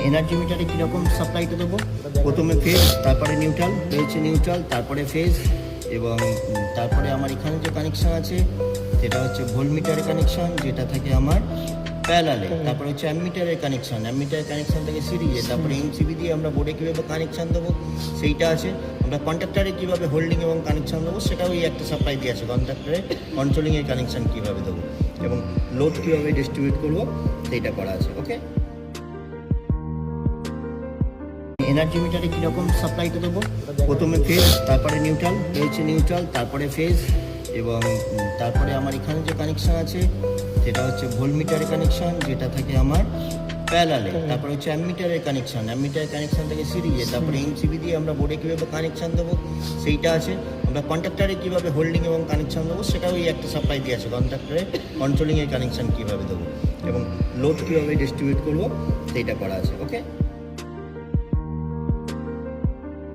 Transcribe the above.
Energy মিটারে কীরকম সাপ্লাইটা দেবো, প্রথমে ফেজ, তারপরে নিউট্রাল, রয়েছে নিউট্রাল, তারপরে ফেজ, এবং তারপরে আমার এখানে যে কানেকশান আছে সেটা হচ্ছে ভোল্টমিটারের কানেকশান, যেটা থাকে আমার প্যারালালে, তারপরে হচ্ছে অ্যামমিটারের কানেকশান, অ্যামমিটারের কানেকশান থেকে সিরিজে, তারপরে এমসিবি দিয়ে আমরা বোর্ডে কীভাবে কানেকশান দেবো সেইটা আছে, আমরা কন্ট্রাক্টারে কীভাবে হোল্ডিং এবং কানেকশান দেবো সেটাও এই একটা সাপ্লাই দিয়ে আছে, কন্ট্রাক্টারে কন্ট্রোলিংয়ের কানেকশান কীভাবে দেবো এবং লোড কীভাবে ডিস্ট্রিবিউট করবো সেইটা করা আছে। ওকে, এনার্জি মিটারে কীরকম সাপ্লাইটা দেবো, প্রথমে ফেজ, তারপরে নিউট্রাল, রয়েছে নিউট্রাল, তারপরে ফেজ, এবং তারপরে আমার এখানে যে কানেকশান আছে সেটা হচ্ছে ভোল্টমিটারের কানেকশান, যেটা থাকে আমার প্যারালালে, তারপরে হচ্ছে অ্যামমিটারের কানেকশান, অ্যামমিটারের কানেকশান থেকে সিরিজে, তারপরে এমসিবি দিয়ে আমরা বোর্ডে কীভাবে কানেকশান দেবো সেইটা আছে, আমরা কন্ট্রাক্টারে কীভাবে হোল্ডিং এবং কানেকশান দেবো সেটাও এই একটা সাপ্লাই দিয়ে আছে, কন্ট্রাক্টারে কন্ট্রোলিংয়ের কানেকশান কীভাবে দেবো এবং লোড কীভাবে ডিস্ট্রিবিউট করবো সেইটা করা আছে। ওকে।